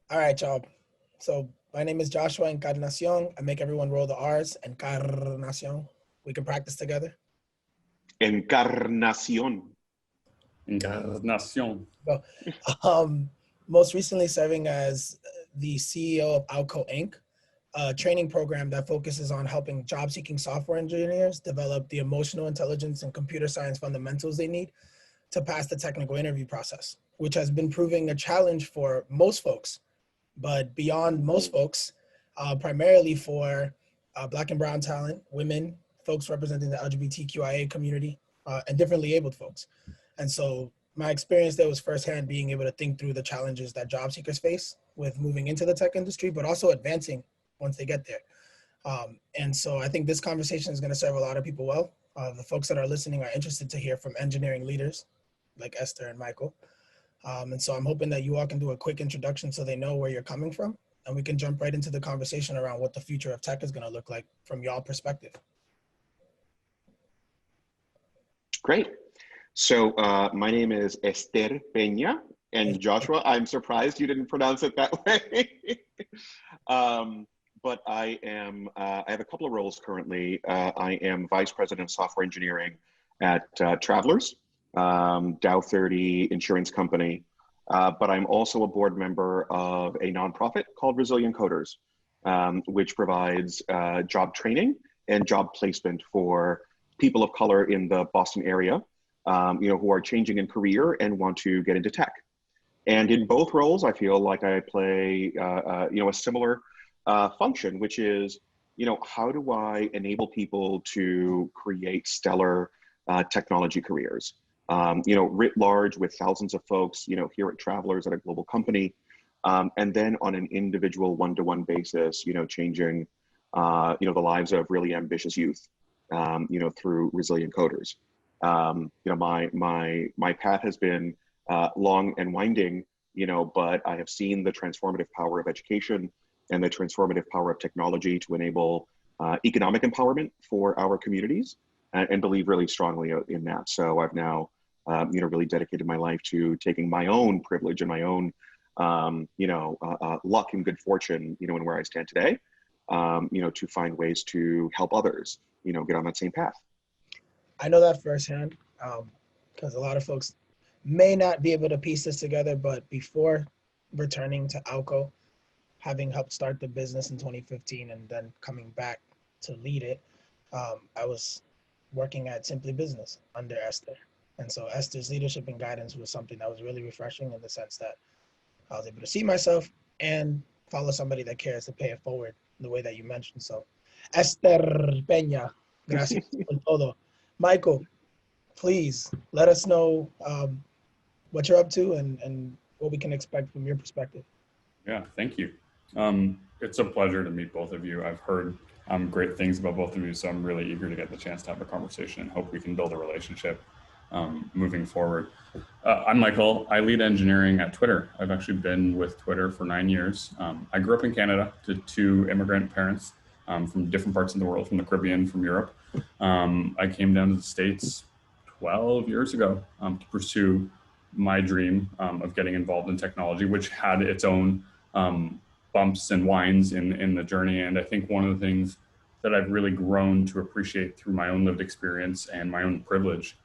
All right, y'all. So my name is Joshua Encarnacion. I make everyone roll the R's. Encarnacion. We can practice together. Encarnacion. Encarnacion. Most recently serving as the CEO of Outco Inc., a training program that focuses on helping job-seeking software engineers develop the emotional intelligence and computer science fundamentals they need to pass the technical interview process, which has been proving a challenge for most folks, but beyond most folks, primarily for Black and Brown talent, women, folks representing the LGBTQIA community, and differently abled folks. And so my experience there was firsthand being able to think through the challenges that job seekers face with moving into the tech industry, but also advancing once they get there. And so I think this conversation is going to serve a lot of people well. The folks that are listening are interested to hear from engineering leaders like Esther and Michael. And so I'm hoping that you all can do a quick introduction so they know where you're coming from, and we can jump right into the conversation around what the future of tech is going to look like from y'all perspective. Great. So my name is Ester Peña, and Joshua, I'm surprised you didn't pronounce it that way. But I have a couple of roles currently. I am Vice President of Software Engineering at Travelers, Dow 30 insurance company. But I'm also a board member of a nonprofit called Resilient Coders, which provides job training and job placement for people of color in the Boston area, who are changing in career and want to get into tech. And in both roles, I feel like I play, a similar function, which is, how do I enable people to create stellar technology careers? Writ large with thousands of folks, here at Travelers at a global company, and then on an individual one-to-one basis, changing, the lives of really ambitious youth, through Resilient Coders. My path has been long and winding, but I have seen the transformative power of education and the transformative power of technology to enable economic empowerment for our communities, and believe really strongly in that. So I've now, really dedicated my life to taking my own privilege and my own, luck and good fortune, and where I stand today, to find ways to help others, get on that same path. I know that firsthand, because a lot of folks may not be able to piece this together, but before returning to Outco, having helped start the business in 2015 and then coming back to lead it, I was working at Simply Business under Esther. And so Esther's leadership and guidance was something that was really refreshing in the sense that I was able to see myself and follow somebody that cares to pay it forward the way that you mentioned. So Ester Peña, gracias por todo. Michael, please let us know what you're up to and what we can expect from your perspective. Yeah, thank you. It's a pleasure to meet both of you. I've heard great things about both of you, so I'm really eager to get the chance to have a conversation and hope we can build a relationship moving forward. I'm Michael. I lead engineering at Twitter. I've actually been with Twitter for 9 years. I grew up in Canada to 2 immigrant parents from different parts of the world, from the Caribbean, from Europe. I came down to the States 12 years ago to pursue my dream of getting involved in technology, which had its own bumps and winds in the journey. And I think one of the things that I've really grown to appreciate through my own lived experience and my own privilege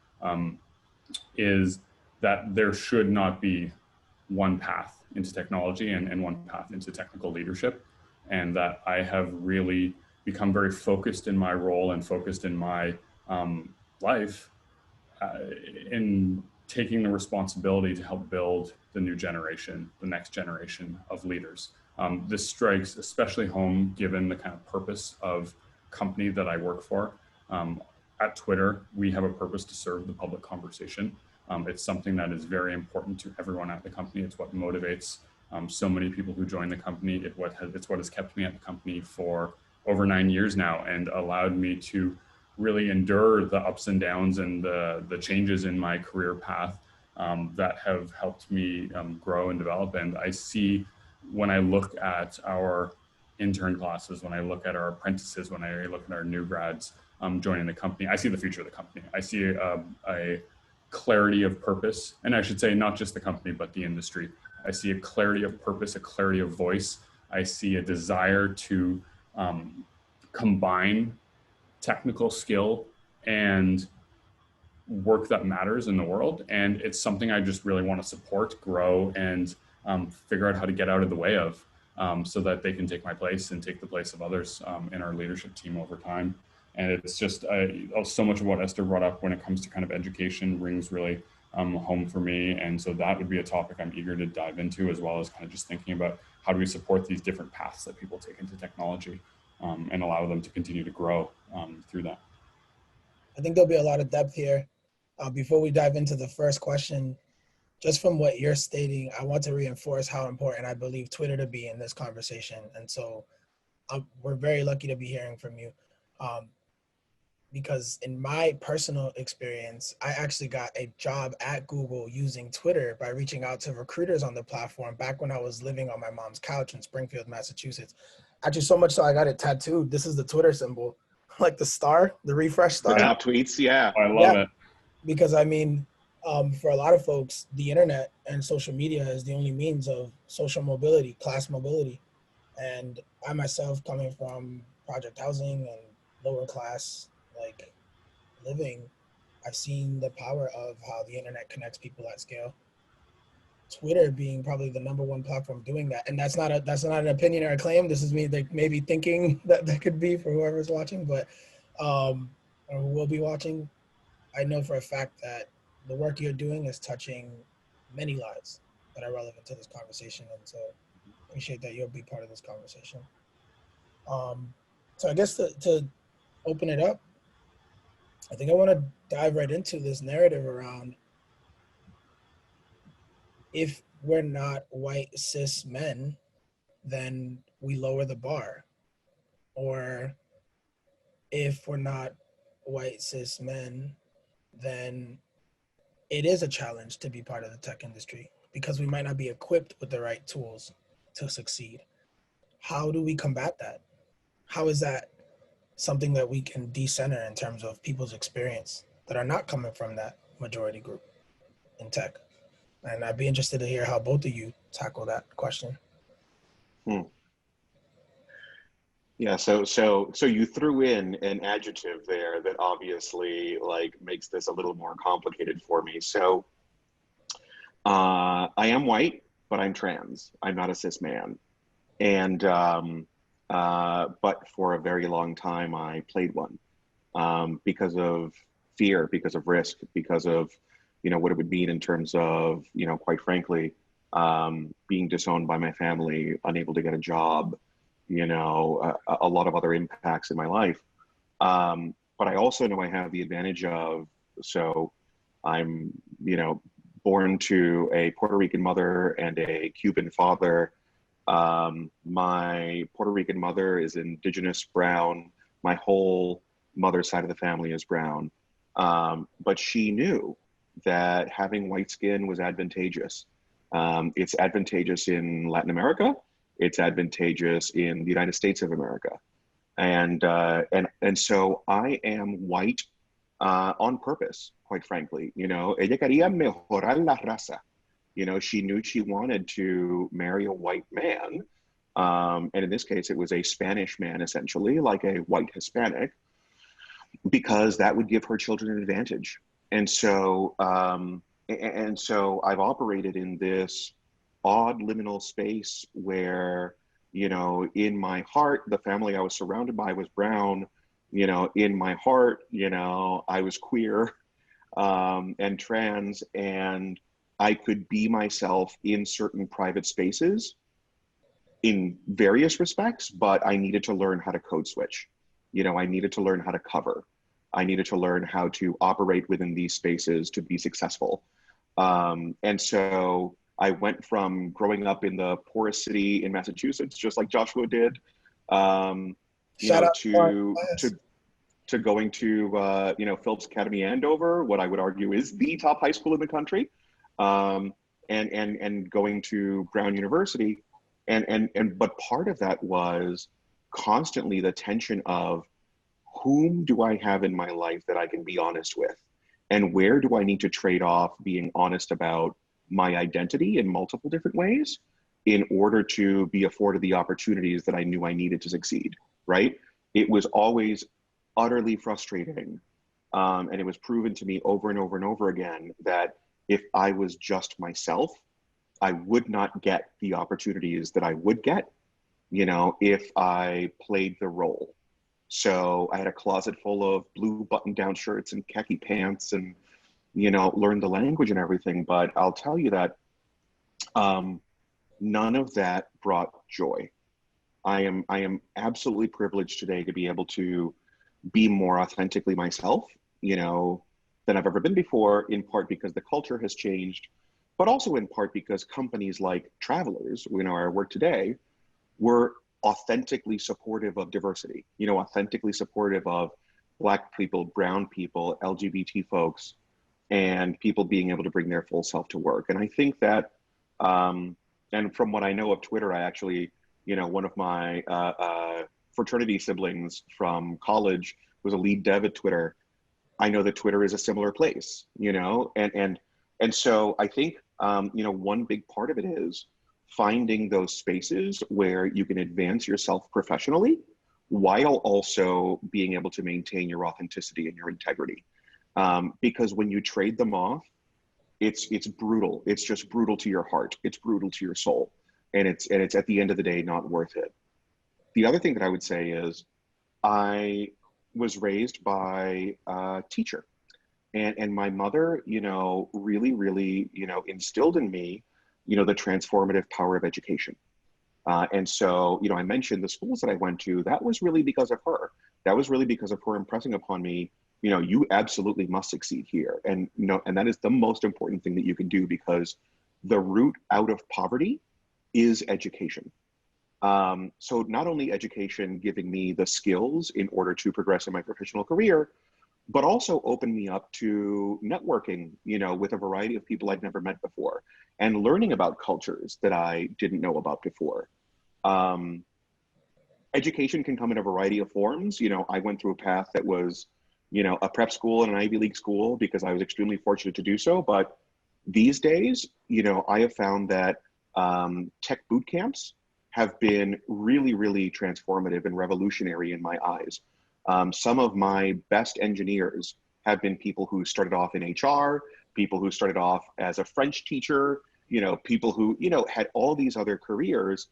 is that there should not be one path into technology and one path into technical leadership. And that I have really become very focused in my role and focused in my life in taking the responsibility to help build the new generation, the next generation of leaders. This strikes especially home given the kind of purpose of company that I work for. At Twitter, we have a purpose to serve the public conversation. It's something that is very important to everyone at the company. It's what motivates so many people who join the company. It's what has kept me at the company for over 9 years now and allowed me to really endure the ups and downs and the changes in my career path that have helped me grow and develop. And I see, when I look at our intern classes, when I look at our apprentices, when I look at our new grads joining the company, I see the future of the company. I see a clarity of purpose, and I should say not just the company, but the industry, I see a clarity of purpose, a clarity of voice. I see a desire to combine technical skill and work that matters in the world. And it's something I just really want to support, grow, and figure out how to get out of the way of, so that they can take my place and take the place of others in our leadership team over time. And it's just so much of what Esther brought up when it comes to kind of education rings really home for me. And so that would be a topic I'm eager to dive into, as well as kind of just thinking about how do we support these different paths that people take into technology and allow them to continue to grow through that. I think there'll be a lot of depth here. Before we dive into the first question, just from what you're stating, I want to reinforce how important I believe Twitter to be in this conversation. And so we're very lucky to be hearing from you. Because in my personal experience, I actually got a job at Google using Twitter by reaching out to recruiters on the platform back when I was living on my mom's couch in Springfield, Massachusetts. Actually, so much so I got it tattooed. This is the Twitter symbol, like the star, the refresh star. The now tweets, yeah. I love it. Because I mean, for a lot of folks, the internet and social media is the only means of social mobility, class mobility. And I myself, coming from project housing and lower class like living, I've seen the power of how the internet connects people at scale. Twitter being probably the #1 platform doing that, and that's not an opinion or a claim. This is me like maybe thinking that could be for whoever's watching, but or who will be watching. I know for a fact that the work you're doing is touching many lives that are relevant to this conversation, and so appreciate that you'll be part of this conversation. So I guess to open it up, I think I want to dive right into this narrative around if we're not white cis men, then we lower the bar. Or if we're not white cis men, then it is a challenge to be part of the tech industry because we might not be equipped with the right tools to succeed. How do we combat that? How is that something that we can decenter in terms of people's experience that are not coming from that majority group in tech? And I'd be interested to hear how both of you tackle that question. Yeah, so you threw in an adjective there that obviously like makes this a little more complicated for me. So I am white, but I'm trans. I'm not a cis man. And but for a very long time, I played one because of fear, because of risk, because of, you know, what it would mean in terms of, you know, quite frankly, being disowned by my family, unable to get a job, you know, a lot of other impacts in my life. But I also know I have the advantage of, so I'm, you know, born to a Puerto Rican mother and a Cuban father. My Puerto Rican mother is indigenous brown. My whole mother's side of the family is brown. But she knew that having white skin was advantageous. It's advantageous in Latin America. It's advantageous in the United States of America. And so I am white on purpose, quite frankly. You know, ella quería mejorar la raza. You know, she knew she wanted to marry a white man. And in this case, it was a Spanish man, essentially, like a white Hispanic, because that would give her children an advantage. And so I've operated in this odd liminal space where, you know, in my heart, the family I was surrounded by was brown. You know, in my heart, you know, I was queer and trans, and I could be myself in certain private spaces in various respects, but I needed to learn how to code switch. You know, I needed to learn how to cover. I needed to learn how to operate within these spaces to be successful. And so I went from growing up in the poorest city in Massachusetts, just like Joshua did, you know, to going to, you know, Phillips Academy Andover, what I would argue is the top high school in the country, and going to Brown University. But part of that was constantly the tension of whom do I have in my life that I can be honest with? And where do I need to trade off being honest about my identity in multiple different ways in order to be afforded the opportunities that I knew I needed to succeed, right? It was always utterly frustrating. And it was proven to me over and over and over again that if I was just myself, I would not get the opportunities that I would get, you know, if I played the role. So I had a closet full of blue button-down shirts and khaki pants and, you know, learned the language and everything. But I'll tell you that none of that brought joy. I am absolutely privileged today to be able to be more authentically myself, you know, than I've ever been before, in part because the culture has changed, but also in part because companies like Travelers, you know, our work today, were authentically supportive of diversity, you know, authentically supportive of Black people, brown people, LGBT folks, and people being able to bring their full self to work. And I think that, and from what I know of Twitter, I actually, you know, one of my fraternity siblings from college was a lead dev at Twitter. I know that Twitter is a similar place, you know, and so I think, you know, one big part of it is finding those spaces where you can advance yourself professionally while also being able to maintain your authenticity and your integrity. Because when you trade them off, it's brutal. It's just brutal to your heart. It's brutal to your soul. And it's at the end of the day, not worth it. The other thing that I would say is I was raised by a teacher, and my mother, you know, really, you know, instilled in me, you know, the transformative power of education. And so, you know, I mentioned the schools that I went to, that was really because of her. That was really because of her impressing upon me, you know, you absolutely must succeed here. And, you know, and that is the most important thing that you can do, because the route out of poverty is education. So not only education giving me the skills in order to progress in my professional career, but also opened me up to networking, you know, with a variety of people I'd never met before, and learning about cultures that I didn't know about before. Education can come in a variety of forms. You know, I went through a path that was, you know, a prep school and an Ivy League school because I was extremely fortunate to do so. But these days, you know, I have found that tech boot camps have been really transformative and revolutionary in my eyes. Some of my best engineers have been people who started off in HR, people who started off as a French teacher, you know, people who, you know, had all these other careers.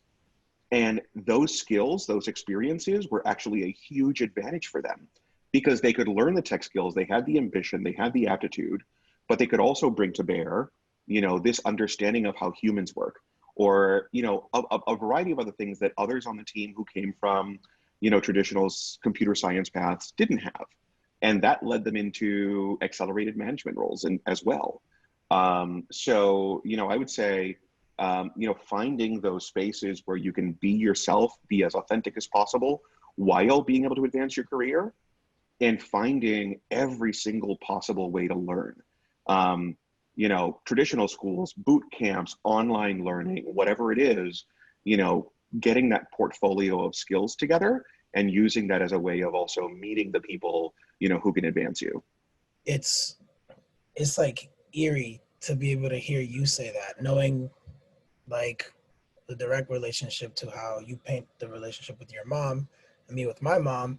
And those skills, those experiences were actually a huge advantage for them because they could learn the tech skills, they had the ambition, they had the aptitude, but they could also bring to bear, you know, this understanding of how humans work, or, you know, a variety of other things that others on the team who came from, you know, traditional computer science paths didn't have. And that led them into accelerated management roles and as well. So, you know, I would say, you know, finding those spaces where you can be yourself, be as authentic as possible while being able to advance your career, and finding every single possible way to learn. You know, traditional schools, boot camps, online learning, whatever it is, you know, getting that portfolio of skills together and using that as a way of also meeting the people, you know, who can advance you. It's like eerie to be able to hear you say that, knowing like the direct relationship to how you paint the relationship with your mom and me with my mom,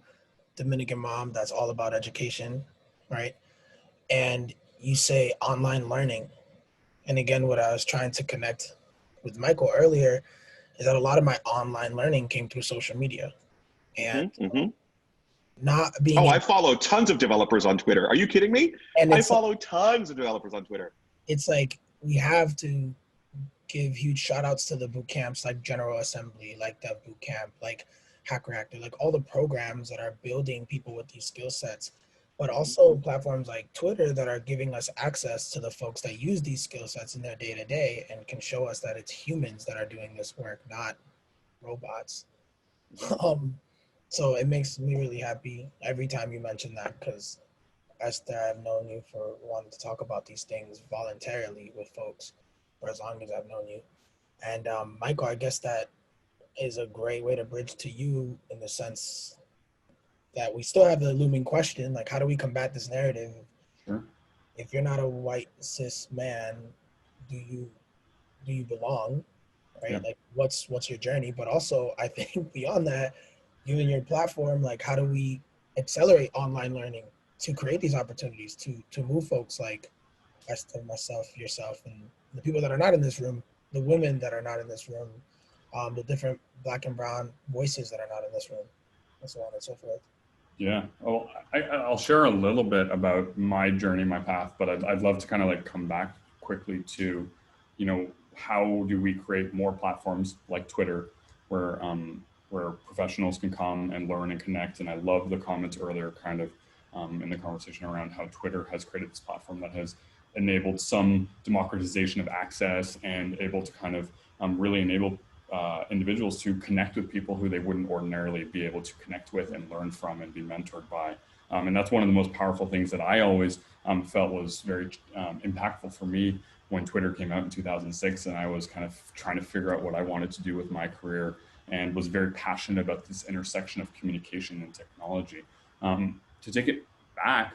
Dominican mom, that's all about education, right? And you say online learning. And again, what I was trying to connect with Michael earlier is that a lot of my online learning came through social media. And not being I follow tons of developers on Twitter. Are you kidding me? And I follow tons of developers on Twitter. It's like, we have to give huge shout outs to the boot camps like General Assembly, like Dev Boot Camp, like Hack Reactor, like all the programs that are building people with these skill sets, but also platforms like Twitter that are giving us access to the folks that use these skill sets in their day to day and can show us that it's humans that are doing this work, not robots. So it makes me really happy every time you mention that, because Esther, I've known you for wanting to talk about these things voluntarily with folks for as long as I've known you. And Michael, I guess that is a great way to bridge to you, in the sense that we still have the looming question, like, how do we combat this narrative? Sure. If you're not a white cis man, do you belong, right? Yeah. Like what's your journey? But also I think beyond that, you and your platform, like how do we accelerate online learning to create these opportunities to move folks like Esther, myself, yourself, and the people that are not in this room, the women that are not in this room, the different Black and brown voices that are not in this room, and so on and so forth. Yeah. Oh, I'll share a little bit about my journey, my path, but I'd love to kind of like come back quickly to, you know, how do we create more platforms like Twitter where professionals can come and learn and connect. And I love the comments earlier kind of in the conversation around how Twitter has created this platform that has enabled some democratization of access and able to kind of really enable individuals to connect with people who they wouldn't ordinarily be able to connect with and learn from and be mentored by. And that's one of the most powerful things that I always felt was very impactful for me when Twitter came out in 2006 and I was kind of trying to figure out what I wanted to do with my career and was very passionate about this intersection of communication and technology. To take it back,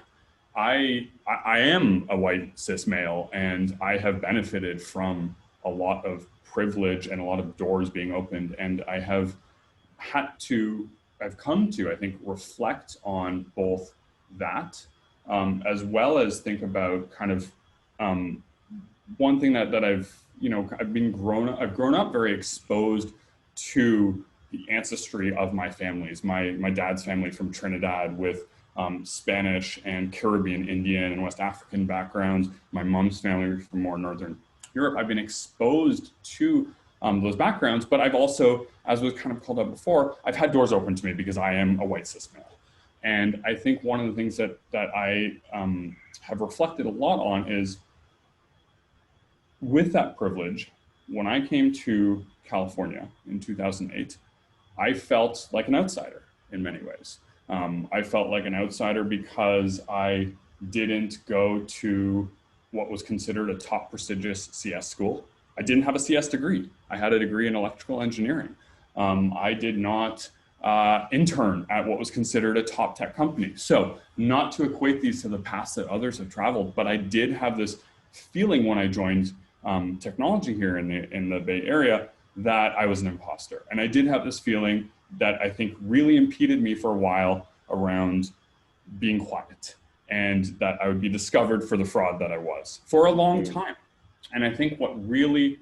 I am a white cis male and I have benefited from a lot of privilege and a lot of doors being opened. And I have I've come to, I think, reflect on both that, as well as think about kind of one thing that I've grown up very exposed to the ancestry of my families. My dad's family from Trinidad with Spanish and Caribbean, Indian, and West African backgrounds. My mom's family from more Northern Europe. I've been exposed to those backgrounds, but I've also, as was kind of called out before, I've had doors open to me because I am a white cis male. And I think one of the things that I have reflected a lot on is with that privilege, when I came to California in 2008, I felt like an outsider in many ways. I felt like an outsider because I didn't go to what was considered a top prestigious CS school. I didn't have a CS degree. I had a degree in electrical engineering. I did not intern at what was considered a top tech company. So not to equate these to the paths that others have traveled, but I did have this feeling when I joined technology here in the Bay Area that I was an imposter. And I did have this feeling that I think really impeded me for a while around being quiet and that I would be discovered for the fraud that I was for a long time. And I think what really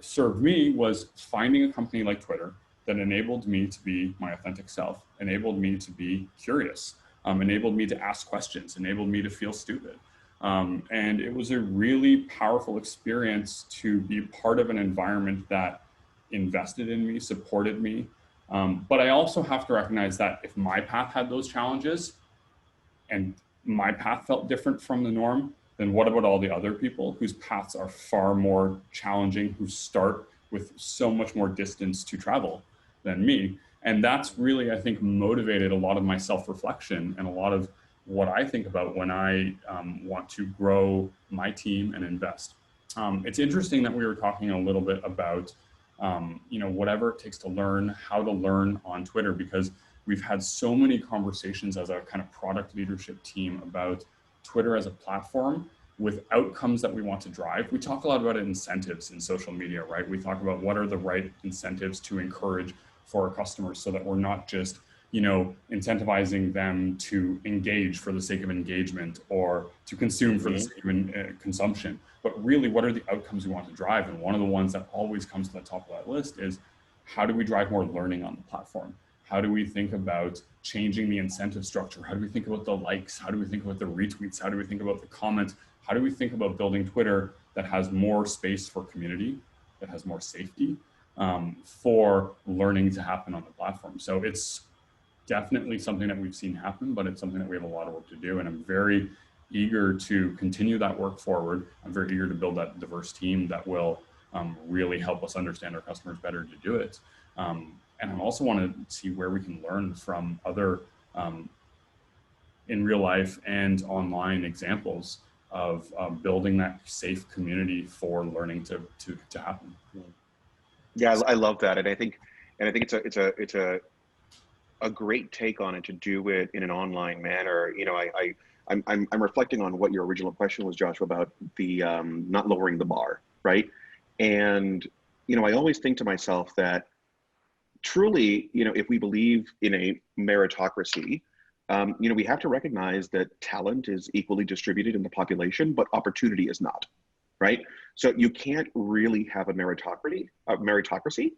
served me was finding a company like Twitter that enabled me to be my authentic self, enabled me to be curious, enabled me to ask questions, enabled me to feel stupid. And it was a really powerful experience to be part of an environment that invested in me, supported me. But I also have to recognize that if my path had those challenges and my path felt different from the norm, then what about all the other people whose paths are far more challenging, who start with so much more distance to travel than me? And that's really, I think, motivated a lot of my self-reflection and a lot of what I think about when I want to grow my team and invest. It's interesting that we were talking a little bit about, whatever it takes to learn, how to learn on Twitter, because we've had so many conversations as a kind of product leadership team about Twitter as a platform with outcomes that we want to drive. We talk a lot about incentives in social media, right? We talk about what are the right incentives to encourage for our customers so that we're not just incentivizing them to engage for the sake of engagement or to consume for the sake of consumption. But really, what are the outcomes we want to drive? And one of the ones that always comes to the top of that list is how do we drive more learning on the platform? How do we think about changing the incentive structure? How do we think about the likes? How do we think about the retweets? How do we think about the comments? How do we think about building Twitter that has more space for community, that has more safety for learning to happen on the platform? So it's definitely something that we've seen happen, but it's something that we have a lot of work to do. And I'm very eager to continue that work forward. I'm very eager to build that diverse team that will really help us understand our customers better to do it. And I also want to see where we can learn from other in real life and online examples of building that safe community for learning to happen. Yeah, I love that, and I think it's a great take on it to do it in an online manner. I'm reflecting on what your original question was, Joshua, about the not lowering the bar, right? And, you know, I always think to myself that truly, you know, if we believe in a meritocracy, you know, we have to recognize that talent is equally distributed in the population, but opportunity is not, right? So you can't really have a meritocracy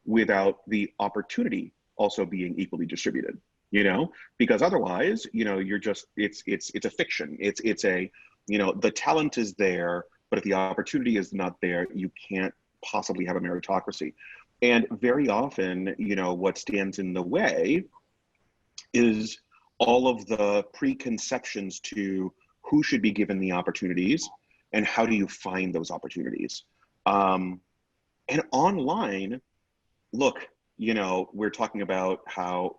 without the opportunity also being equally distributed, you know, because otherwise, you know, you're just, it's a fiction. It's a, you know, the talent is there, but if the opportunity is not there, you can't possibly have a meritocracy. And very often, you know, what stands in the way is all of the preconceptions to who should be given the opportunities and how do you find those opportunities. And online, look, you know, we're talking about how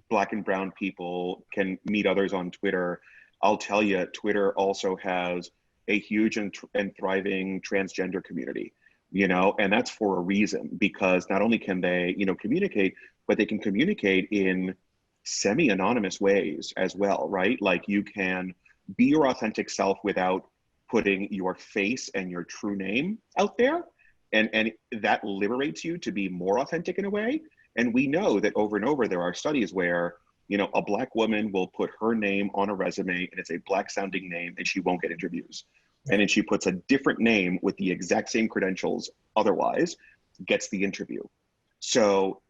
Black and brown people can meet others on Twitter. I'll tell you, Twitter also has a huge and thriving transgender community, you know, and that's for a reason, because not only can they, you know, communicate, but they can communicate in semi-anonymous ways as well, right? Like you can be your authentic self without putting your face and your true name out there. And that liberates you to be more authentic in a way. And we know that over and over, there are studies where, you know, a Black woman will put her name on a resume and it's a Black sounding name and she won't get interviews. And then she puts a different name with the exact same credentials otherwise, gets the interview. So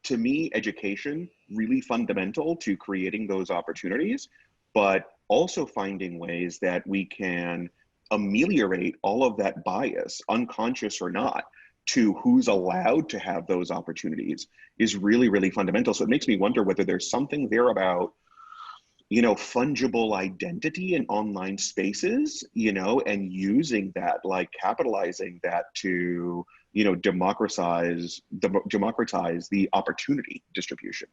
to me, education, really fundamental to creating those opportunities, but also finding ways that we can ameliorate all of that bias, unconscious or not, to who's allowed to have those opportunities is really, really fundamental. So it makes me wonder whether there's something there about, you know, fungible identity in online spaces, you know, and using that, like capitalizing that to, you know, democratize the opportunity distribution.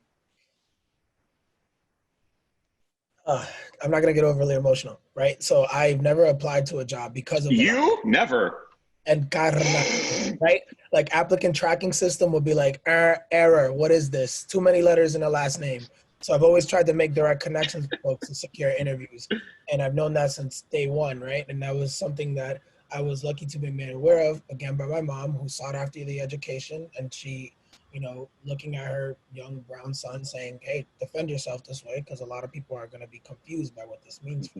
I'm not gonna get overly emotional, right? So I've never applied to a job because of you never. Encarnacion, right? Like applicant tracking system would be like error. What is this? Too many letters in the last name. So I've always tried to make direct connections with folks to secure interviews, and I've known that since day one, right? And that was something that I was lucky to be made aware of, again, by my mom, who sought after the education, and she, you know, looking at her young brown son saying, hey, defend yourself this way, because a lot of people are going to be confused by what this means.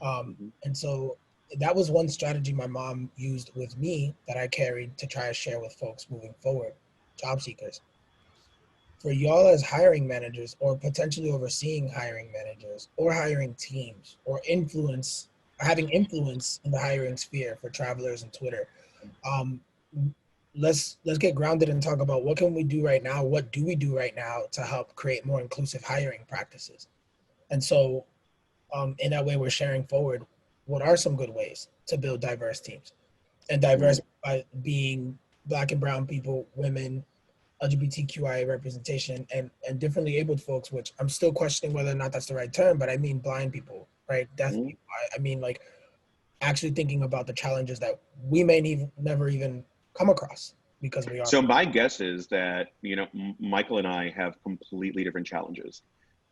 And so that was one strategy my mom used with me that I carried to try to share with folks moving forward, job seekers. For y'all as hiring managers, or potentially overseeing hiring managers, or hiring teams, or having influence in the hiring sphere for travelers and Twitter, let's get grounded and talk about what can we do right now, what do we do right now to help create more inclusive hiring practices. And so in that way, we're sharing forward what are some good ways to build diverse teams, and diverse by being Black and brown people, women, LGBTQIA representation, and differently abled folks, which I'm still questioning whether or not that's the right term, but I mean blind people, right? Deaf people. I mean, like, actually thinking about the challenges that we may never even come across because we are. So my guess is that, you know, Michael and I have completely different challenges.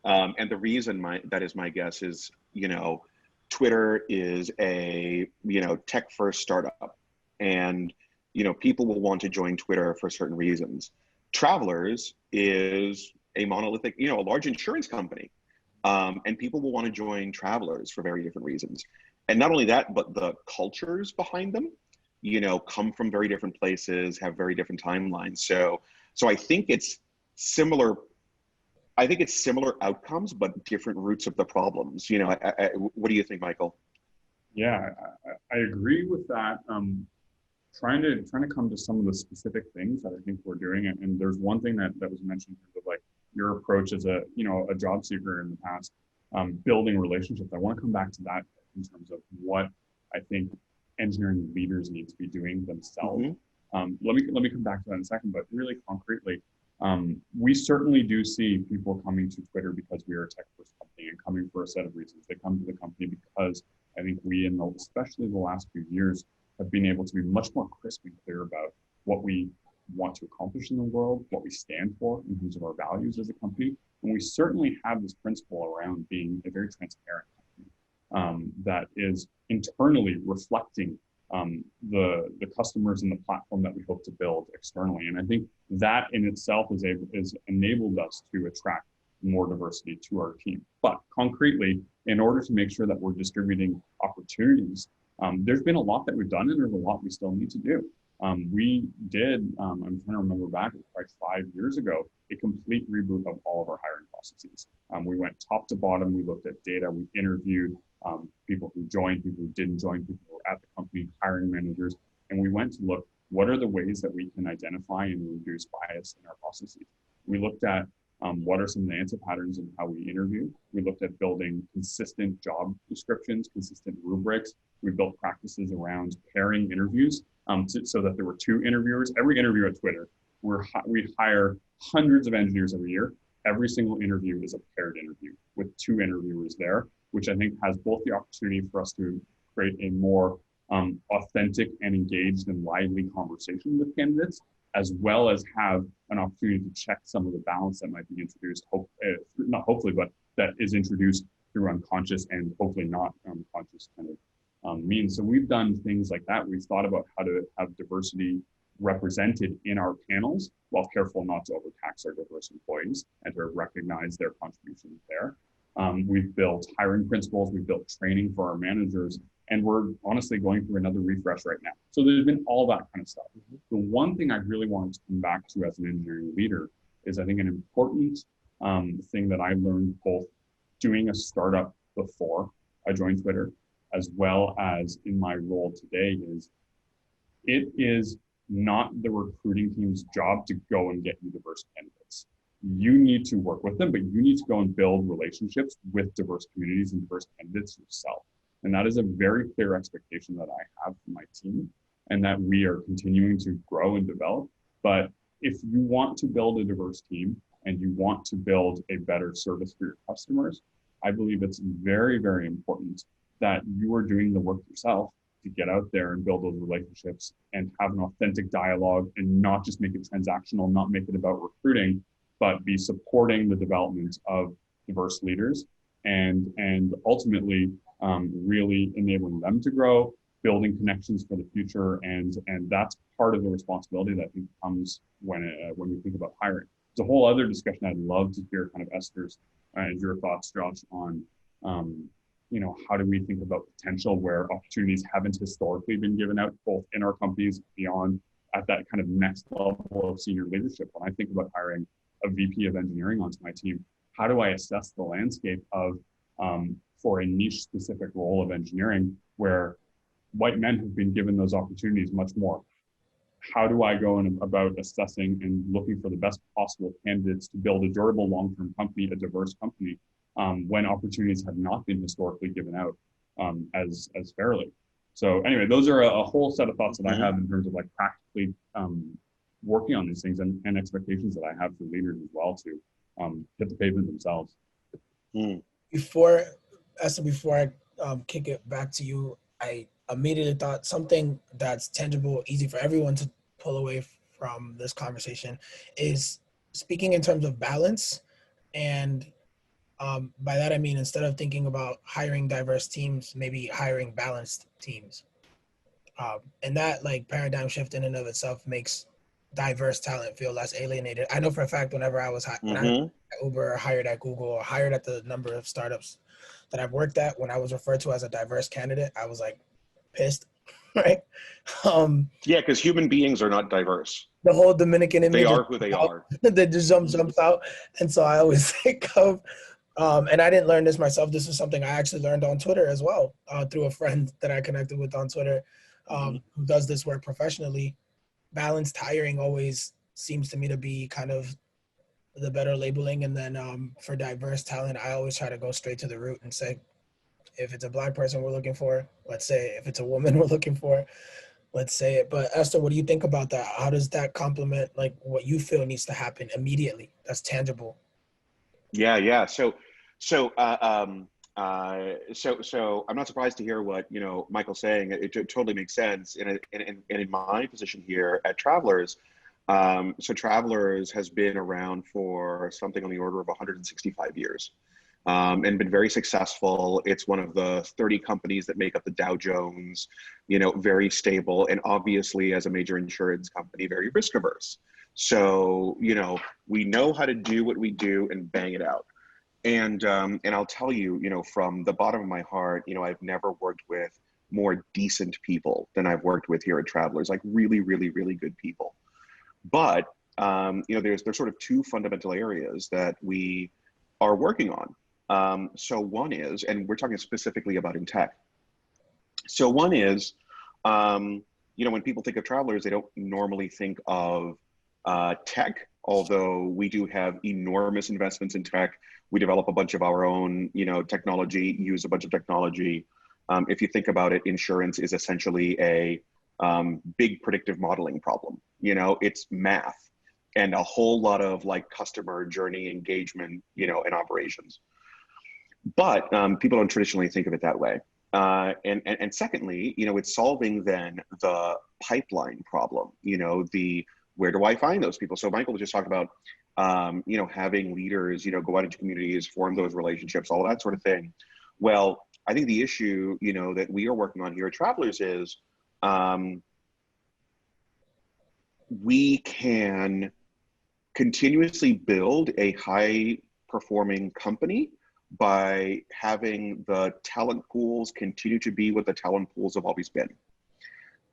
And the reason that is my guess is, you know, Twitter is a, you know, tech first startup, and, you know, people will want to join Twitter for certain reasons. Travelers is a monolithic, you know, a large insurance company, and people will want to join Travelers for very different reasons. And not only that, but the cultures behind them, you know, come from very different places, have very different timelines. So I think it's similar. I think it's similar outcomes, but different roots of the problems. You know, what do you think, Michael? Yeah, I agree with that. Trying to come to some of the specific things that I think we're doing, and there's one thing that was mentioned in terms of like your approach as a, you know, a job seeker in the past, building relationships. I want to come back to that in terms of what I think engineering leaders need to be doing themselves. Let me come back to that in a second, but really concretely, we certainly do see people coming to Twitter because we are a tech first company and coming for a set of reasons. They come to the company because I think we, especially the last few years, have been able to be much more crisp and clear about what we want to accomplish in the world, what we stand for in terms of our values as a company. And we certainly have this principle around being a very transparent company. that is internally reflecting the customers and the platform that we hope to build externally. And I think that in itself is enabled us to attract more diversity to our team. But concretely, in order to make sure that we're distributing opportunities, there's been a lot that we've done, and there's a lot we still need to do. We did, I'm trying to remember back, like 5 years ago, a complete reboot of all of our hiring processes. We went top to bottom, we looked at data, we interviewed people who joined, people who didn't join, people who were at the company, hiring managers, and we went to look, what are the ways that we can identify and reduce bias in our processes? We looked at what are some of the answer patterns in how we interview. We looked at building consistent job descriptions, consistent rubrics. We built practices around pairing interviews so that there were 2 interviewers. Every interview at Twitter, we hire hundreds of engineers every year. Every single interview is a paired interview with 2 interviewers there, which I think has both the opportunity for us to create a more authentic and engaged and lively conversation with candidates, as well as have an opportunity to check some of the balance that might be introduced, not hopefully, but that is introduced through unconscious and hopefully not unconscious kind of means. So we've done things like that. We've thought about how to have diversity represented in our panels while careful not to overtax our diverse employees and to recognize their contributions there. We've built hiring principles, we've built training for our managers, and we're honestly going through another refresh right now. So there's been all that kind of stuff. The one thing I really wanted to come back to as an engineering leader is I think an important thing that I learned both doing a startup before I joined Twitter, as well as in my role today, is it is not the recruiting team's job to go and get you diverse candidates. You need to work with them, but you need to go and build relationships with diverse communities and diverse candidates yourself. And that is a very clear expectation that I have for my team and that we are continuing to grow and develop. But if you want to build a diverse team and you want to build a better service for your customers, I believe it's very, very important that you are doing the work yourself to get out there and build those relationships and have an authentic dialogue and not just make it transactional, not make it about recruiting, but be supporting the development of diverse leaders and ultimately really enabling them to grow, building connections for the future, and that's part of the responsibility that I think comes when we think about hiring. It's a whole other discussion. I'd love to hear kind of Esther's and your thoughts, Josh, on how do we think about potential where opportunities haven't historically been given out, both in our companies beyond at that kind of next level of senior leadership. When I think about hiring a VP of engineering onto my team, how do I assess the landscape of for a niche specific role of engineering where white men have been given those opportunities much more? How do I go about assessing and looking for the best possible candidates to build a durable long-term company, a diverse company, when opportunities have not been historically given out as fairly? So anyway, those are a whole set of thoughts that I have in terms of like practically working on these things and expectations that I have for leaders as well to hit the pavement themselves. Before I kick it back to you, I immediately thought something that's tangible, easy for everyone to pull away from this conversation is speaking in terms of balance. And by that, I mean, instead of thinking about hiring diverse teams, maybe hiring balanced teams. And that like paradigm shift in and of itself makes diverse talent feel less alienated. I know for a fact whenever I was when I hired at Uber or hired at Google or hired at the number of startups that I've worked at, when I was referred to as a diverse candidate, I was like pissed, right? Yeah, because human beings are not diverse. The whole Dominican image. They are who they are. That just jumps out. And so I always think of, and I didn't learn this myself. This is something I actually learned on Twitter as well, through a friend that I connected with on Twitter, who does this work professionally. Balanced hiring always seems to me to be kind of the better labeling. And then for diverse talent, I always try to go straight to the root and say, if it's a Black person we're looking for, let's say it. If it's a woman we're looking for, let's say it. But Esther, what do you think about that? How does that complement like what you feel needs to happen immediately? That's tangible. Yeah. So I'm not surprised to hear what Michael's saying. It totally makes sense. And in my position here at Travelers, so Travelers has been around for something on the order of 165 years. and been very successful. It's one of the 30 companies that make up the Dow Jones, very stable, and obviously as a major insurance company, very risk averse. So, we know how to do what we do and bang it out. And I'll tell you, from the bottom of my heart, I've never worked with more decent people than I've worked with here at Travelers, like really, really, really good people. But, there's sort of two fundamental areas that we are working on. So one is, and we're talking specifically about in tech. So one is, when people think of Travelers, they don't normally think of tech, although we do have enormous investments in tech. We develop a bunch of our own, technology, use a bunch of technology. If you think about it, insurance is essentially a big predictive modeling problem. It's math and a whole lot of like customer journey engagement, and operations. But people don't traditionally think of it that way. And secondly, it's solving then the pipeline problem, where do I find those people? So Michael was just talking about, having leaders, go out into communities, form those relationships, all that sort of thing. Well, I think the issue, that we are working on here at Travelers is we can continuously build a high performing company by having the talent pools continue to be what the talent pools have always been.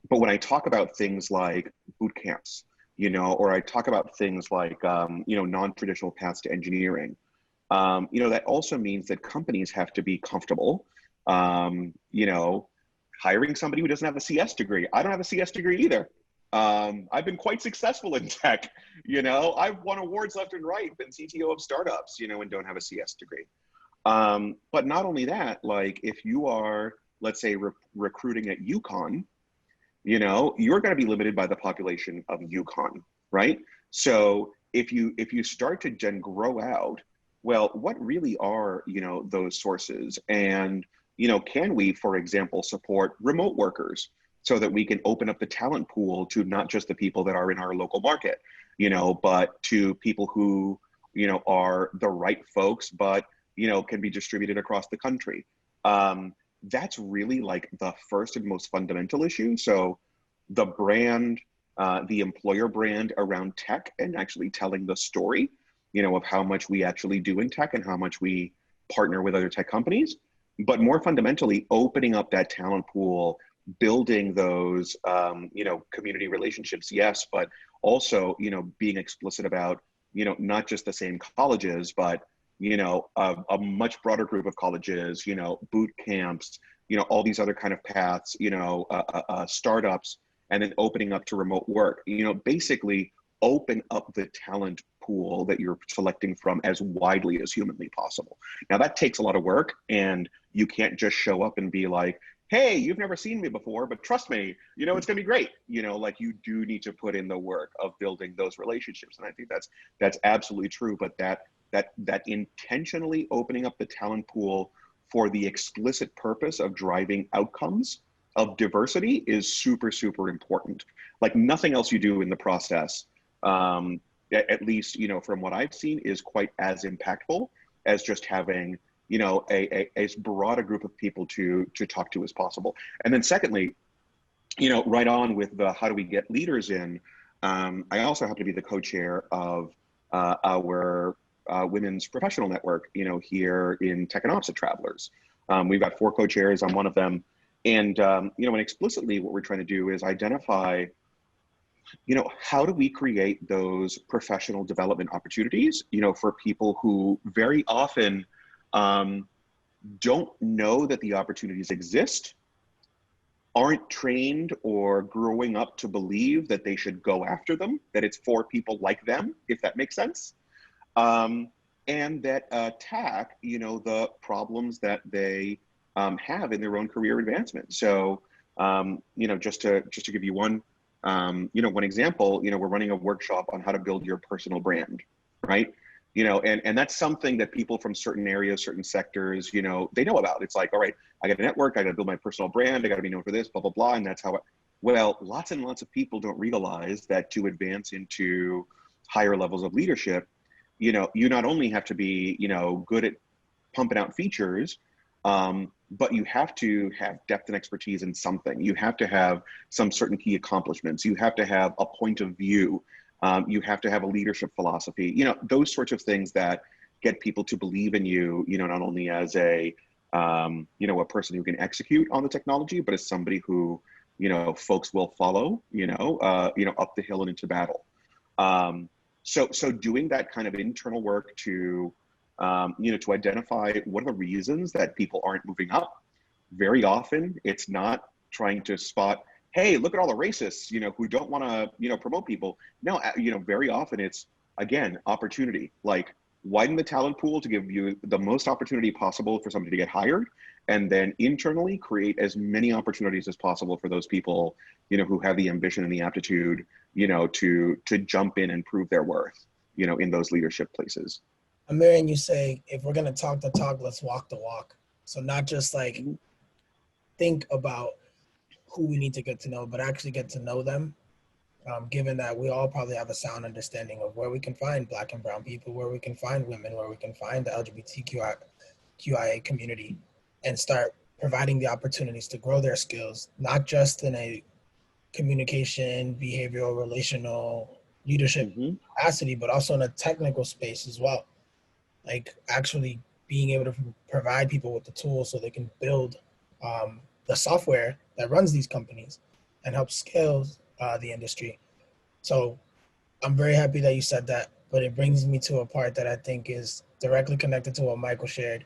But when I talk about things like boot camps, or I talk about things like, non-traditional paths to engineering, that also means that companies have to be comfortable, hiring somebody who doesn't have a CS degree. I don't have a CS degree either. I've been quite successful in tech. I've won awards left and right, been CTO of startups, and don't have a CS degree. But not only that, like if you are, let's say, recruiting at UConn, you're going to be limited by the population of UConn, right? So if you start to then grow out, well, what really are, those sources? And, can we, for example, support remote workers so that we can open up the talent pool to not just the people that are in our local market, but to people who, are the right folks, but, can be distributed across the country. That's really like the first and most fundamental issue. So the brand, the employer brand around tech and actually telling the story, of how much we actually do in tech and how much we partner with other tech companies, but more fundamentally opening up that talent pool, building those, community relationships, yes, but also, being explicit about, not just the same colleges, but a much broader group of colleges, boot camps, all these other kind of paths, startups, and then opening up to remote work, basically open up the talent pool that you're selecting from as widely as humanly possible. Now that takes a lot of work, and you can't just show up and be like, hey, you've never seen me before, but trust me, it's gonna be great. Like you do need to put in the work of building those relationships. And I think that's absolutely true, but that intentionally opening up the talent pool for the explicit purpose of driving outcomes of diversity is super, super important. Like nothing else you do in the process, at least, from what I've seen, is quite as impactful as just having, as broad a group of people to talk to as possible. And then secondly, right on with the how do we get leaders in, I also happen to be the co-chair of our women's professional network, here in Tech and Ops at Travelers. We've got 4 co-chairs. I'm one of them. And, and explicitly what we're trying to do is identify, how do we create those professional development opportunities, for people who very often don't know that the opportunities exist, aren't trained or growing up to believe that they should go after them, that it's for people like them, if that makes sense. And that attack, the problems that they have in their own career advancement. So, just to give you one, one example, we're running a workshop on how to build your personal brand, right? And that's something that people from certain areas, certain sectors, they know about. It's like, all right, I got a network, I got to build my personal brand, I got to be known for this, blah, blah, blah. And that's how, well, lots and lots of people don't realize that to advance into higher levels of leadership, you not only have to be, good at pumping out features. But you have to have depth and expertise in something. You have to have some certain key accomplishments. You have to have a point of view. You have to have a leadership philosophy. You know, those sorts of things that get people to believe in you. You know, not only as a you know, a person who can execute on the technology, but as somebody who, you know, folks will follow. You know, up the hill and into battle. So doing that kind of internal work to you know, to identify what are the reasons that people aren't moving up. Very often, it's not trying to spot, hey, look at all the racists, you know, who don't want to, you know, promote people. No, you know, very often it's, again, opportunity. Like, widen the talent pool to give you the most opportunity possible for somebody to get hired, and then internally create as many opportunities as possible for those people, you know, who have the ambition and the aptitude, you know, to jump in and prove their worth, you know, in those leadership places. I'm hearing you say, if we're going to talk the talk, let's walk the walk. So not just like think about who we need to get to know, but actually get to know them. Given that we all probably have a sound understanding of where we can find Black and brown people, where we can find women, where we can find the LGBTQIA community, and start providing the opportunities to grow their skills, not just in a communication, behavioral, relational, leadership capacity, but also in a technical space as well. Like actually being able to provide people with the tools so they can build the software that runs these companies and help scale the industry. So I'm very happy that you said that, but it brings me to a part that I think is directly connected to what Michael shared.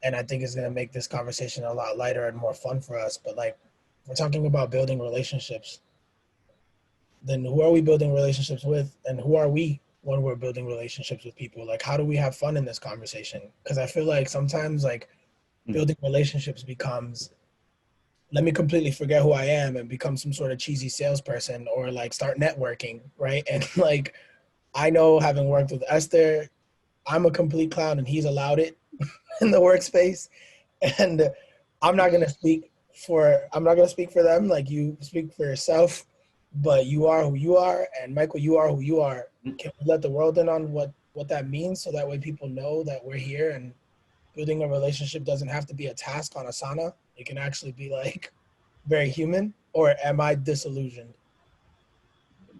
And I think is going to make this conversation a lot lighter and more fun for us. But like, we're talking about building relationships. Then who are we building relationships with? And who are we when we're building relationships with people? Like, how do we have fun in this conversation? Because I feel like sometimes like building relationships becomes, let me completely forget who I am and become some sort of cheesy salesperson, or like start networking, right? And like, I know, having worked with Esther, I'm a complete clown and he's allowed it in the workspace. And I'm not gonna speak for them, like you speak for yourself, but you are who you are, and Michael, you are who you are. Can we let the world in on what that means, so that way people know that we're here, and building a relationship doesn't have to be a task on Asana. It can actually be like very human. Or am I disillusioned?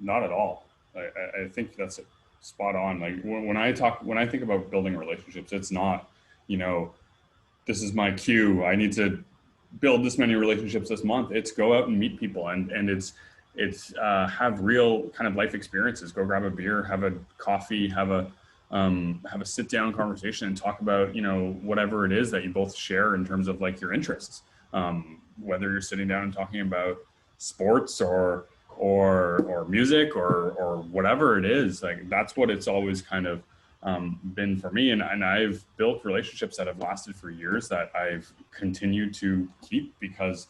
Not at all. I think that's spot on. Like when I think about building relationships, it's not, you know, this is my cue, I need to build this many relationships this month. It's go out and meet people, and it's have real kind of life experiences. Go grab a beer, have a coffee, have a sit down conversation and talk about, you know, whatever it is that you both share in terms of like your interests. Whether you're sitting down and talking about sports or music or whatever it is, like that's what it's always kind of been for me. And I've built relationships that have lasted for years that I've continued to keep, because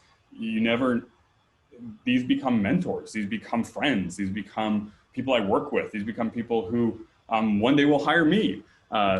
these become mentors, these become friends, these become people I work with, these become people who one day will hire me.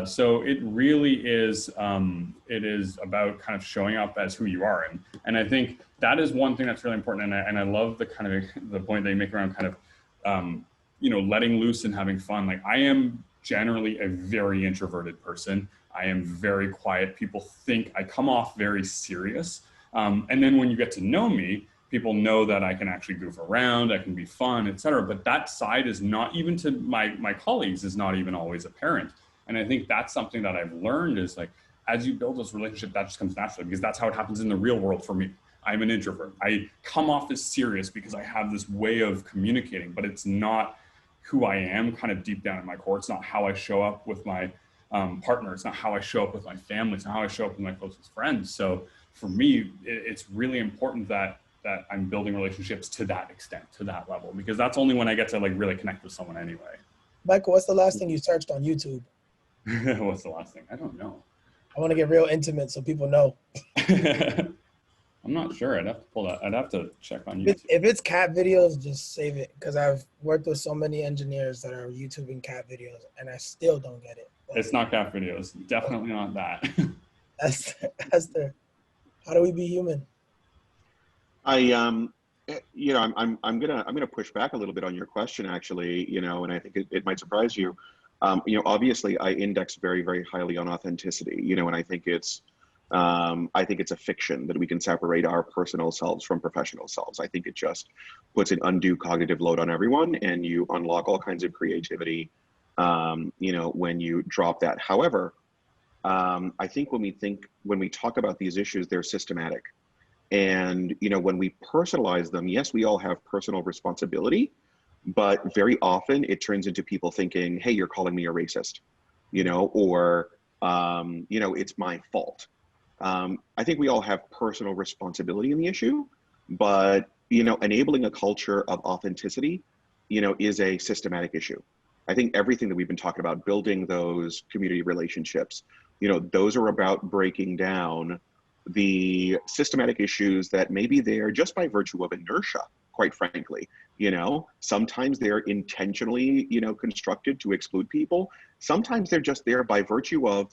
So it really is, it is about kind of showing up as who you are. And I think that is one thing that's really important. And I love the kind of the point that you make around kind of, you know, letting loose and having fun. Like I am generally a very introverted person. I am very quiet. People think I come off very serious. And then when you get to know me, people know that I can actually goof around, I can be fun, etc. But that side is not, even to my colleagues, is not even always apparent. And I think that's something that I've learned is like, as you build this relationship, that just comes naturally, because that's how it happens in the real world for me. I'm an introvert. I come off as serious because I have this way of communicating, but it's not who I am kind of deep down in my core. It's not how I show up with my partner. It's not how I show up with my family. It's not how I show up with my closest friends. So for me, it's really important that I'm building relationships to that extent, to that level, because that's only when I get to like really connect with someone anyway. Michael, what's the last thing you searched on YouTube? What's the last thing? I don't know. I want to get real intimate so people know. I'm not sure. I'd have to pull that. I'd have to check on YouTube. If it's cat videos, just save it, because I've worked with so many engineers that are YouTubing cat videos and I still don't get it. But it's not cat videos. Definitely not that. Esther, how do we be human? You know, I'm gonna push back a little bit on your question, actually, you know, and I think it might surprise you. Obviously I index very, very highly on authenticity, and I think it's a fiction that we can separate our personal selves from professional selves. I think it just puts an undue cognitive load on everyone, and you unlock all kinds of creativity, when you drop that. However, I think when we talk about these issues, they're systematic. And, when we personalize them, yes, we all have personal responsibility, but very often it turns into people thinking, hey, you're calling me a racist, or, it's my fault. I think we all have personal responsibility in the issue, but, enabling a culture of authenticity, is a systematic issue. I think everything that we've been talking about, building those community relationships, those are about breaking down the systematic issues that may be there just by virtue of inertia, quite frankly. Sometimes they're intentionally, constructed to exclude people. Sometimes they're just there by virtue of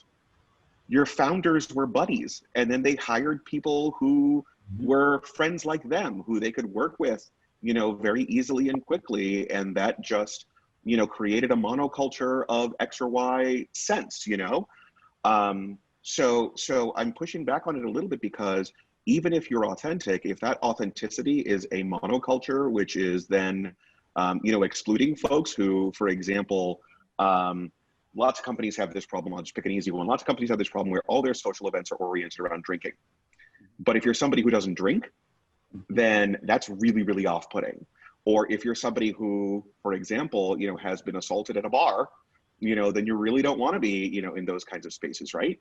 your founders were buddies, and then they hired people who were friends like them, who they could work with, very easily and quickly. And that just, created a monoculture of X or Y sense, So I'm pushing back on it a little bit, because even if you're authentic, if that authenticity is a monoculture, which is then, excluding folks who, for example, lots of companies have this problem. I'll just pick an easy one. Lots of companies have this problem where all their social events are oriented around drinking. But if you're somebody who doesn't drink, then that's really, really off-putting. Or if you're somebody who, for example, has been assaulted at a bar, then you really don't want to be, in those kinds of spaces, right?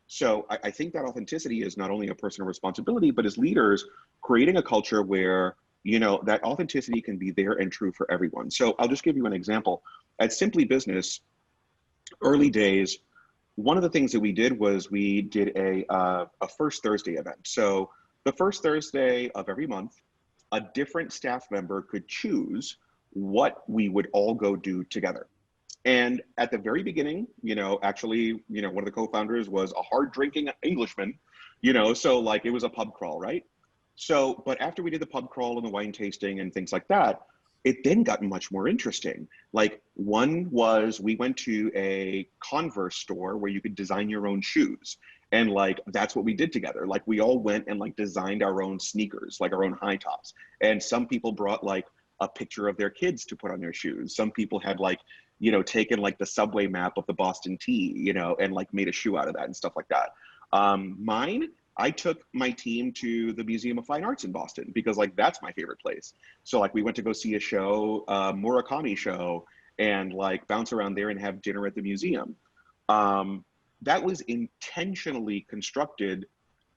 So I think that authenticity is not only a personal responsibility, but as leaders, creating a culture where, that authenticity can be there and true for everyone. So I'll just give you an example. At Simply Business, early days, one of the things that we did was we did a First Thursday event. So the first Thursday of every month, a different staff member could choose what we would all go do together. And at the very beginning, actually, one of the co-founders was a hard drinking Englishman, so like it was a pub crawl, right? So, but after we did the pub crawl and the wine tasting and things like that, it then got much more interesting. Like, one was we went to a Converse store where you could design your own shoes. And like, that's what we did together. Like, we all went and like designed our own sneakers, like our own high tops. And some people brought like a picture of their kids to put on their shoes. Some people had like, taken like the subway map of the Boston T, and like made a shoe out of that and stuff like that. I took my team to the Museum of Fine Arts in Boston, because like, that's my favorite place. So like, we went to go see a show, Murakami show, and like bounce around there and have dinner at the museum. That was intentionally constructed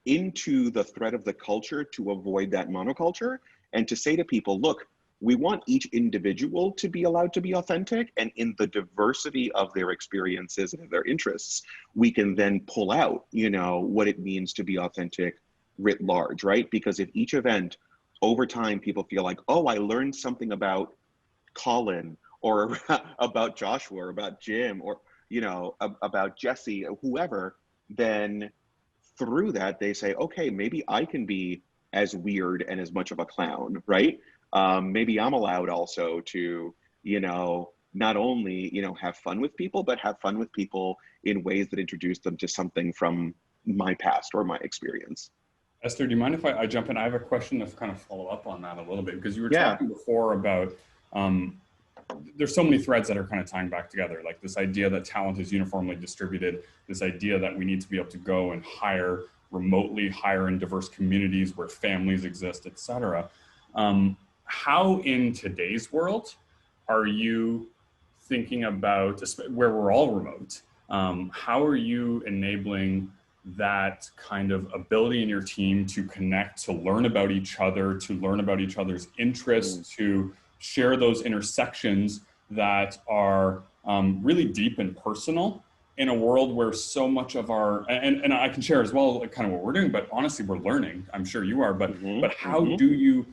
into the thread of the culture to avoid that monoculture, and to say to people, look, we want each individual to be allowed to be authentic, and in the diversity of their experiences and their interests, we can then pull out, what it means to be authentic writ large, right? Because if each event over time, people feel like, oh, I learned something about Colin, or about Joshua, or about Jim, or, about Jesse, or whoever, then through that, they say, okay, maybe I can be as weird and as much of a clown, right? Maybe I'm allowed also to, not only, have fun with people, but have fun with people in ways that introduce them to something from my past or my experience. Esther, do you mind if I jump in? I have a question to kind of follow up on that a little bit, because you were talking before about, there's so many threads that are kind of tying back together, like this idea that talent is uniformly distributed, this idea that we need to be able to go and hire remotely, hire in diverse communities where families exist, et cetera. How in today's world are you thinking about, where we're all remote, how are you enabling that kind of ability in your team to connect, to learn about each other, to learn about each other's interests, to share those intersections that are really deep and personal, in a world where so much of our, and I can share as well, like kind of what we're doing, but honestly, we're learning, I'm sure you are, but how do you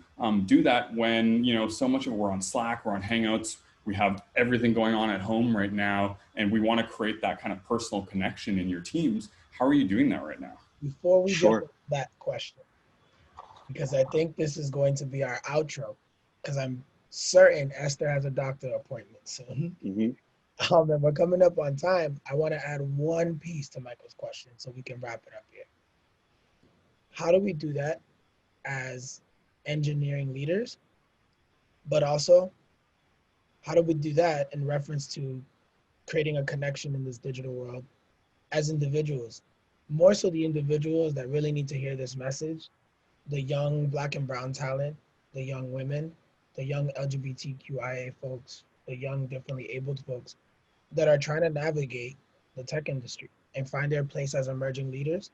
do that when, so much of it, we're on Slack, we're on Hangouts, we have everything going on at home right now, and we want to create that kind of personal connection in your teams. How are you doing that right now? Before we get to that question, because I think this is going to be our outro, because I'm certain Esther has a doctor appointment soon. And we're coming up on time. I want to add one piece to Michael's question so we can wrap it up here. How do we do that as engineering leaders? But also, how do we do that in reference to creating a connection in this digital world as individuals? More so the individuals that really need to hear this message, the young Black and brown talent, the young women, the young LGBTQIA folks, the young differently abled folks that are trying to navigate the tech industry and find their place as emerging leaders,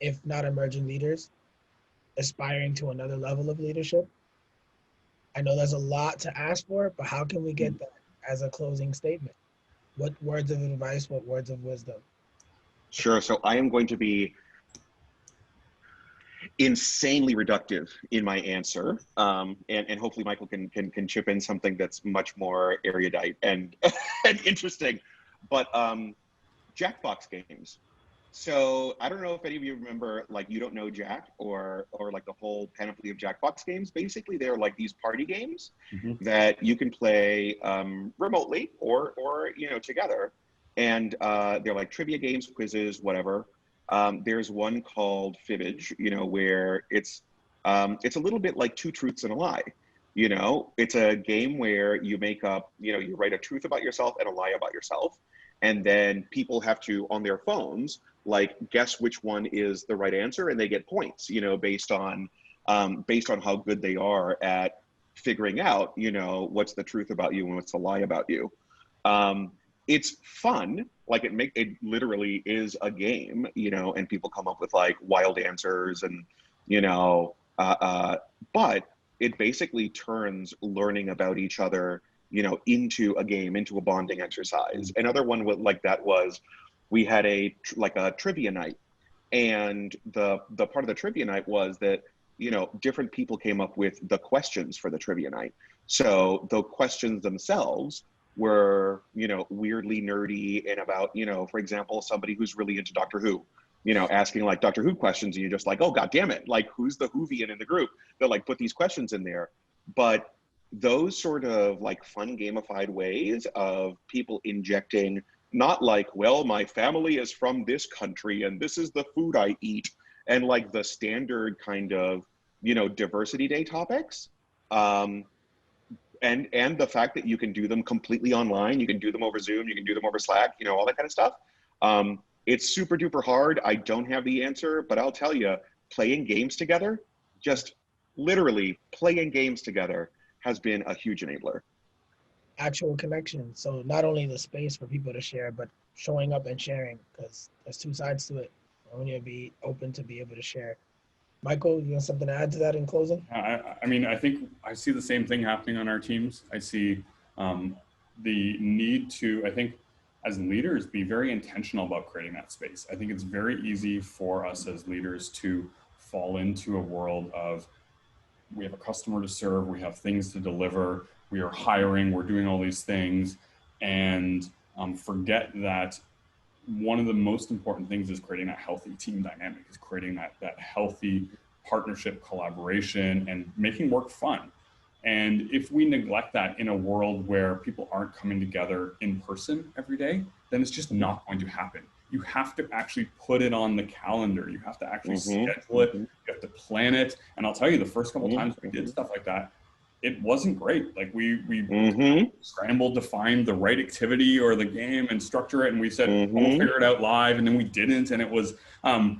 if not emerging leaders, aspiring to another level of leadership. I know there's a lot to ask for, but how can we get that as a closing statement? What words of advice, what words of wisdom? Sure. So I am going to be insanely reductive in my answer, and hopefully Michael can chip in something that's much more erudite and and interesting. But Jackbox games. So I don't know if any of you remember, like, You Don't Know Jack, or like the whole panoply of Jackbox games. Basically, they're like these party games that you can play remotely or together, and they're like trivia games, quizzes, whatever. There's one called Fibbage, where it's a little bit like Two Truths and a Lie. It's a game where you make up, you write a truth about yourself and a lie about yourself. And then people have to, on their phones, like, guess which one is the right answer, and they get points, based on how good they are at figuring out, what's the truth about you and what's the lie about you. It's fun. Like, it literally is a game, and people come up with like wild answers, and but it basically turns learning about each other, into a game, into a bonding exercise. Another one like that was, we had a trivia night, and the part of the trivia night was that, different people came up with the questions for the trivia night. So the questions themselves were, weirdly nerdy and about, for example, somebody who's really into Doctor Who, asking like Doctor Who questions, and you're just like, oh, God damn it. Like, who's the Whovian in the group that like put these questions in there? But those sort of like fun gamified ways of people injecting, not like, well, my family is from this country and this is the food I eat, and like the standard kind of, diversity day topics. And the fact that you can do them completely online, you can do them over Zoom, you can do them over Slack, all that kind of stuff. It's super duper hard. I don't have the answer, but I'll tell you, playing games together, just literally playing games together, has been a huge enabler. Actual connection. So not only the space for people to share, but showing up and sharing, because there's two sides to it. I want you to be open to be able to share. Michael, you have something to add to that in closing? I mean, I think I see the same thing happening on our teams. I see the need to, I think, as leaders, be very intentional about creating that space. I think it's very easy for us as leaders to fall into a world of, we have a customer to serve, we have things to deliver, we are hiring, we're doing all these things, and forget that one of the most important things is creating that healthy team dynamic, is creating that healthy partnership, collaboration, and making work fun. And if we neglect that in a world where people aren't coming together in person every day, then it's just not going to happen. You have to actually put it on the calendar. You have to actually schedule it. You have to plan it. And I'll tell you, the first couple times we did stuff like that, it wasn't great. Like we scrambled to find the right activity or the game and structure it. And we said, we'll figure it out live. And then we didn't. And it was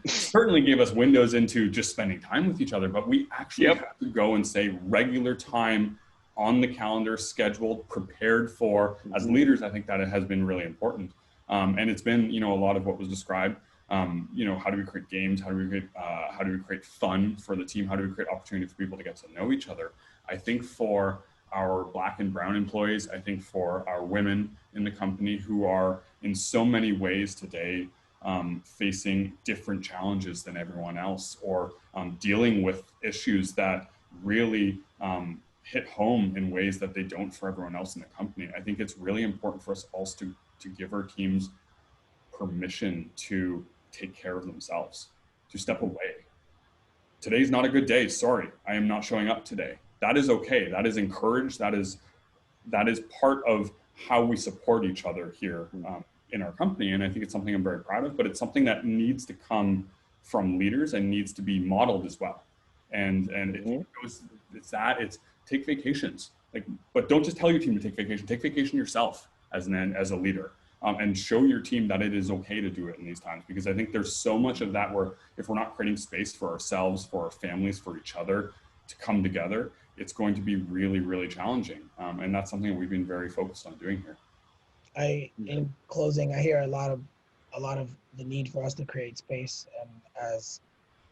certainly gave us windows into just spending time with each other. But we actually have to go and say regular time on the calendar, scheduled, prepared for. As leaders, I think that it has been really important. And it's been, a lot of what was described. How do we create games? How do we create fun for the team? How do we create opportunity for people to get to know each other? I think for our Black and brown employees, I think for our women in the company who are in so many ways today facing different challenges than everyone else, or dealing with issues that really hit home in ways that they don't for everyone else in the company. I think it's really important for us also to give our teams permission to take care of themselves, to step away. Today's not a good day. Sorry, I am not showing up today. That is okay. That is encouraged. That is part of how we support each other here in our company. And I think it's something I'm very proud of, but it's something that needs to come from leaders and needs to be modeled as well. And it's take vacations, but don't just tell your team to take vacation yourself as a leader, and show your team that it is okay to do it in these times, because I think there's so much of that where if we're not creating space for ourselves, for our families, for each other to come together, it's going to be really, really challenging. And that's something that we've been very focused on doing here. In closing, I hear a lot of the need for us to create space. And as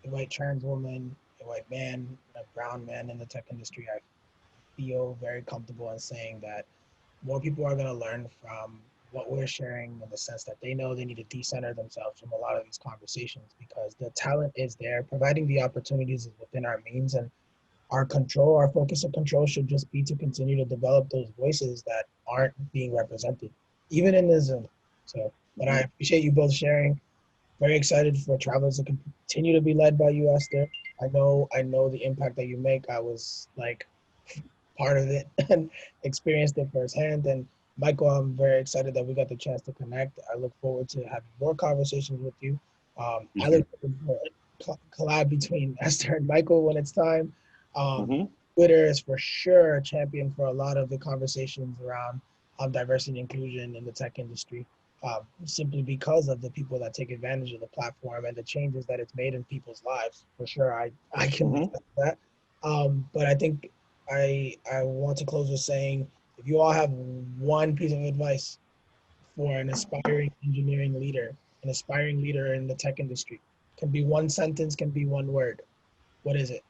a white trans woman, a white man, a brown man in the tech industry, I feel very comfortable in saying that more people are going to learn from what we're sharing, in the sense that they know they need to decenter themselves from a lot of these conversations, because the talent is there. Providing the opportunities is within our means, and our focus of control should just be to continue to develop those voices that aren't being represented, even in the Zoom. So, but I appreciate you both sharing. Very excited for Travelers to continue to be led by you, Esther. I know the impact that you make. I was part of it and experienced it firsthand. And Michael, I'm very excited that we got the chance to connect. I look forward to having more conversations with you. I look forward for a collab between Esther and Michael when it's time. Twitter is for sure a champion for a lot of the conversations around diversity and inclusion in the tech industry, simply because of the people that take advantage of the platform and the changes that it's made in people's lives. For sure, I can attest to that. But I think I want to close with saying, if you all have one piece of advice for an aspiring engineering leader, an aspiring leader in the tech industry, can be one sentence, can be one word. What is it?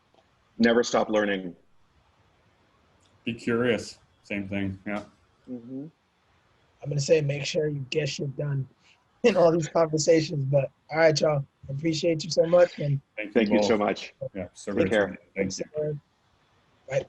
Never stop learning. Be curious. Same thing. Yeah. I'm going to say, make sure you get shit done in all these conversations. But all right, y'all. I appreciate you so much. And thank you so much. Yeah. So take care. Thank you. Bye.